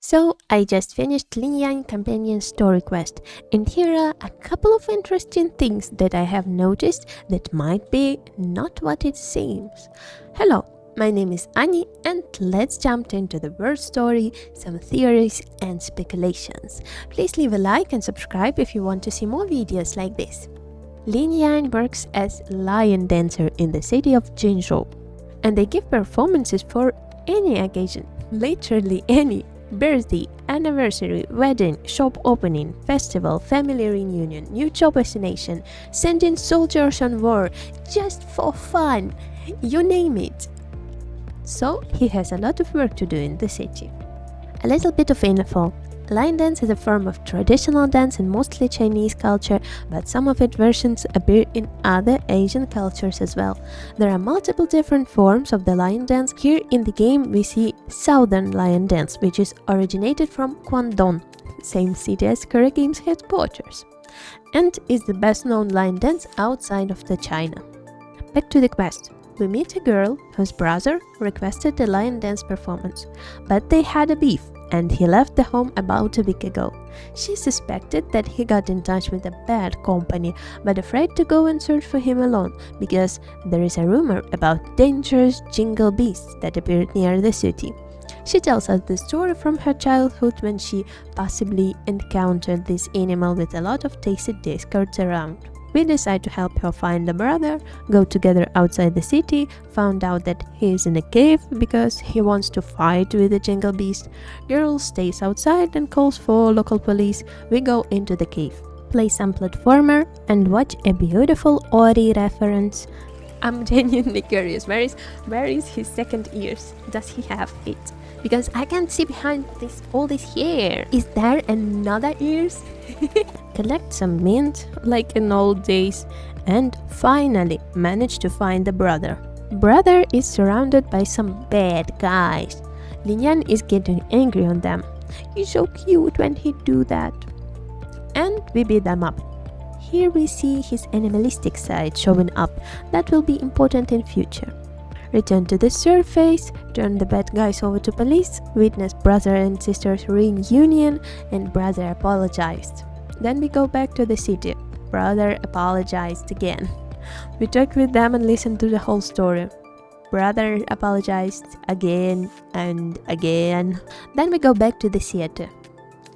So I just finished Lingyang Companion Story Quest, and here are a couple of interesting things that I have noticed that might be not what it seems. Hello, my name is Annie, and let's jump into the word story, some theories and speculations. Please leave a like and subscribe if you want to see more videos like this. Lingyang works as lion dancer in the city of Jinzhou, and they give performances for any occasion, literally any. Birthday, anniversary, wedding, shop opening, festival, family reunion, new job destination, sending soldiers on war, just for fun, you name it. So he has a lot of work to do in the city. A little bit of info. Liondance is a form of traditional dance in mostly Chinese culture, but some of its versions appear in other Asian cultures as well. There are multiple different forms of the lion dance. Here in the game we see Southern Lion Dance, which is originated from Guangdong, same city as Kura Games headquarters, and is the best known lion dance outside of the China. Back to the quest. We meet a girl whose brother requested a lion dance performance, but they had a beef and he left the home about a week ago. She suspected that he got in touch with a bad company, but afraid to go and search for him alone, because there is a rumor about dangerous jingle beasts that appeared near the city. She tells us the story from her childhood when she possibly encountered this animal with a lot of tasty discords around. We decide to help her find the brother, go together outside the city, found out that he is in a cave because he wants to fight with the jingle beast. Girl stays outside and calls for local police. We go into the cave, play some platformer and watch a beautiful Ori reference. I'm genuinely curious, where is his second ears? Does he have it? Because I can't see behind all this hair. Is there another ears? Collect some mint like in old days, and finally manage to find the brother. Brother is surrounded by some bad guys. Lingyang is getting angry on them. He's so cute when he do that. And we beat them up. Here we see his animalistic side showing up. That will be important in future. Return to the surface, turn the bad guys over to police, witness brother and sister's reunion, and brother apologized. Then we go back to the city. Brother apologized again. We talk with them and listen to the whole story. Brother apologized again and again. Then we go back to the theater.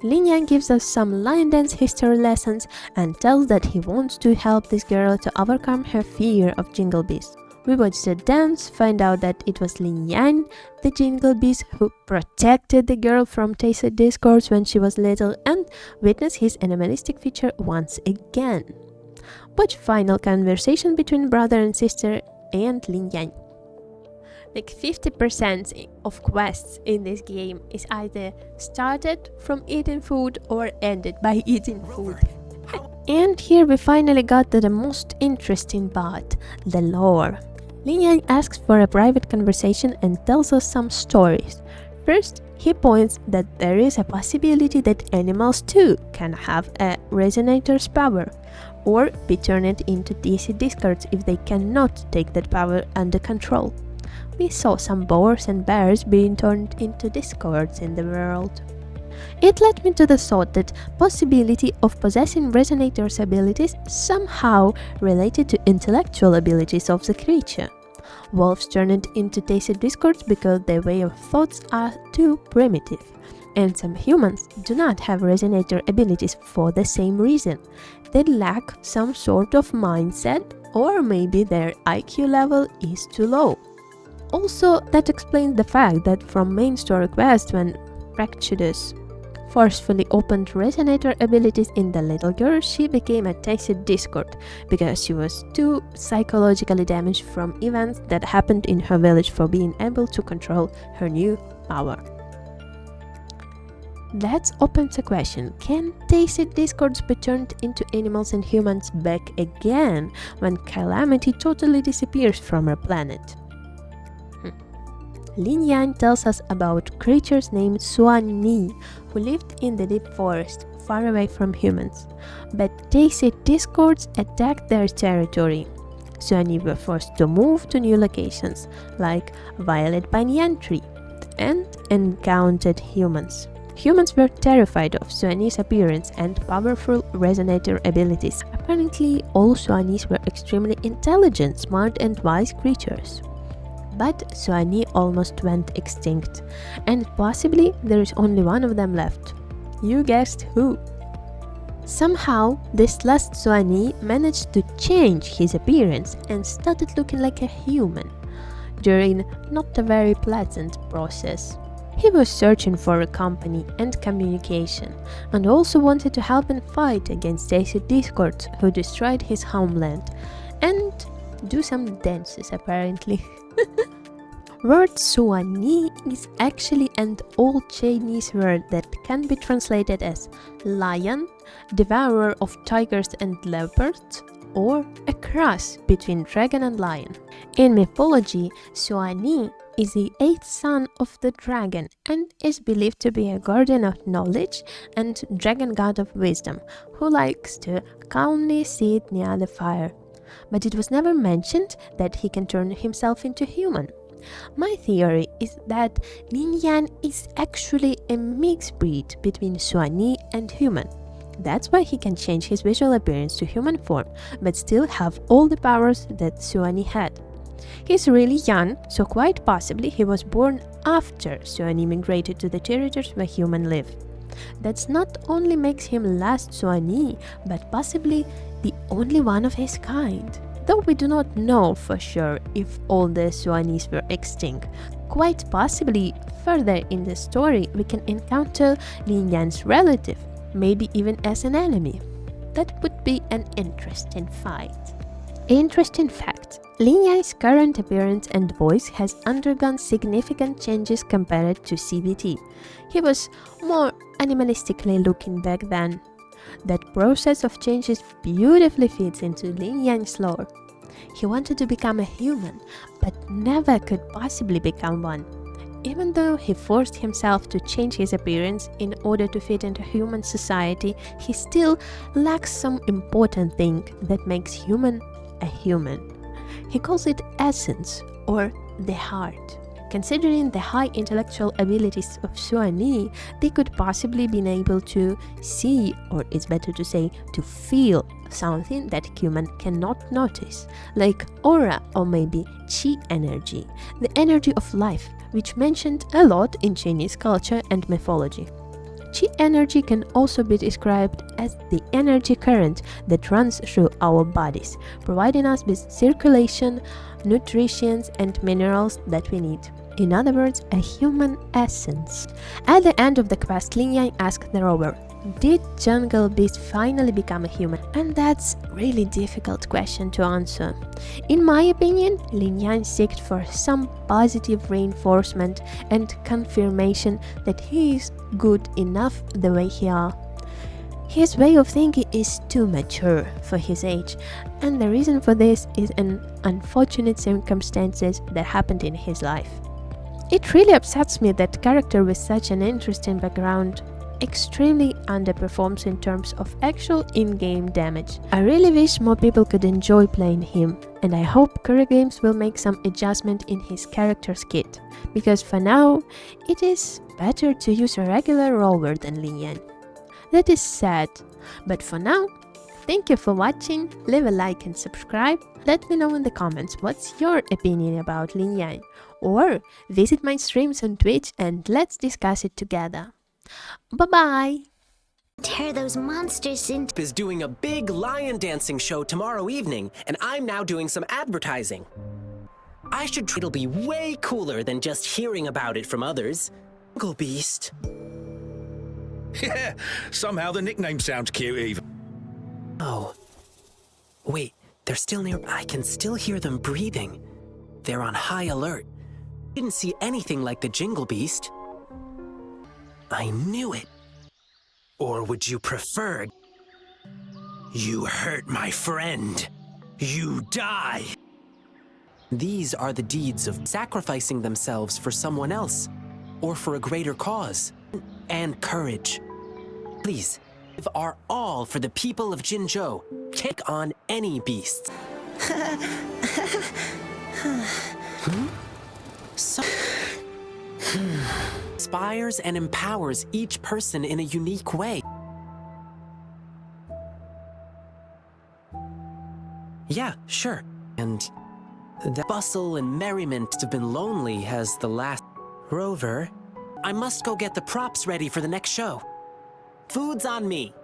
Lingyang gives us some lion dance history lessons and tells that he wants to help this girl to overcome her fear of jingle beasts. We watch the dance, find out that it was Lingyang, the jingle beast, who protected the girl from tasty discords when she was little, and witness his animalistic feature once again. Watch final conversation between brother and sister and Lingyang. Like 50% of quests in this game is either started from eating food or ended by eating food. And here we finally got to the most interesting part, the lore. Lingyang asks for a private conversation and tells us some stories. First, he points that there is a possibility that animals too can have a resonator's power, or be turned into DC discards if they cannot take that power under control. We saw some boars and bears being turned into discords in the world. It led me to the thought that possibility of possessing Resonator's abilities somehow related to intellectual abilities of the creature. Wolves turned into tasty discords because their way of thoughts are too primitive, and some humans do not have Resonator abilities for the same reason. They lack some sort of mindset, or maybe their IQ level is too low. Also, that explains the fact that from main story quest, when Praxeus forcefully opened resonator abilities in the little girl, she became a tasty discord because she was too psychologically damaged from events that happened in her village for being able to control her new power. That opens a question: can tasty discords be turned into animals and humans back again when calamity totally disappears from her planet? Lingyang tells us about creatures named Suan'ni who lived in the deep forest, far away from humans. But tasty discords attacked their territory. Suan'ni were forced to move to new locations, like Violet Banyan Tree, and encountered humans. Humans were terrified of Suan'ni's appearance and powerful resonator abilities. Apparently, all Suan'nis were extremely intelligent, smart and wise creatures. But Suan'ni almost went extinct, and possibly there is only one of them left. You guessed who? Somehow, this last Suan'ni managed to change his appearance and started looking like a human, during not a very pleasant process. He was searching for a company and communication, and also wanted to help and fight against acid discords who destroyed his homeland, and do some dances apparently. Word Suan'ni is actually an old Chinese word that can be translated as lion, devourer of tigers and leopards, or a cross between dragon and lion. In mythology, Suan'ni is the 8th son of the dragon and is believed to be a guardian of knowledge and dragon god of wisdom, who likes to calmly sit near the fire. But it was never mentioned that he can turn himself into human. My theory is that Lingyang is actually a mixed breed between Suan'ni and human. That's why he can change his visual appearance to human form, but still have all the powers that Suan'ni had. He's really young, so quite possibly he was born after Suan'ni migrated to the territories where humans live. That not only makes him last Suan'ni, but possibly the only one of his kind. Though we do not know for sure if all the Suan'nis were extinct, quite possibly further in the story we can encounter Lingyang's relative, maybe even as an enemy. That would be an interesting fight. Interesting fact: Lingyang's current appearance and voice has undergone significant changes compared to CBT. He was more animalistically looking back then. That process of changes beautifully fits into Lingyang's lore. He wanted to become a human, but never could possibly become one. Even though he forced himself to change his appearance in order to fit into human society, he still lacks some important thing that makes human a human. He calls it essence, or the heart. Considering the high intellectual abilities of Suan'ni, they could possibly be able to see, or it's better to say, to feel something that human cannot notice, like aura or maybe chi energy, the energy of life, which mentioned a lot in Chinese culture and mythology. Chi energy can also be described as the energy current that runs through our bodies, providing us with circulation, nutrition and minerals that we need. In other words, a human essence. At the end of the quest, Lingyang asked the rover, did Jungle Beast finally become a human? And that's really difficult question to answer. In my opinion, Lingyang sought for some positive reinforcement and confirmation that he is good enough the way he are. His way of thinking is too mature for his age, and the reason for this is an unfortunate circumstances that happened in his life. It really upsets me that character with such an interesting background extremely underperforms in terms of actual in-game damage. I really wish more people could enjoy playing him, and I hope Curry Games will make some adjustment in his character's kit, because for now, it is better to use a regular rover than Lingyang. That is sad, but for now, thank you for watching, leave a like and subscribe, let me know in the comments what's your opinion about Lingyang, or visit my streams on Twitch and let's discuss it together. Bye-bye! Tear those monsters into... is doing a big lion dancing show tomorrow evening, and I'm now doing some advertising. It'll be way cooler than just hearing about it from others. Jungle Beast. Yeah, somehow the nickname sounds cute even. Oh. Wait, they're still near. I can still hear them breathing. They're on high alert. Didn't see anything like the Jingle Beast. I knew it. Or would you prefer? You hurt my friend. You die. These are the deeds of sacrificing themselves for someone else, or for a greater cause, and courage. Please, give our all for the people of Jinzhou. Take on any beasts. Hmm? So inspires and empowers each person in a unique way. Yeah, sure. And the bustle and merriment have been lonely as the last... Rover, I must go get the props ready for the next show. Food's on me.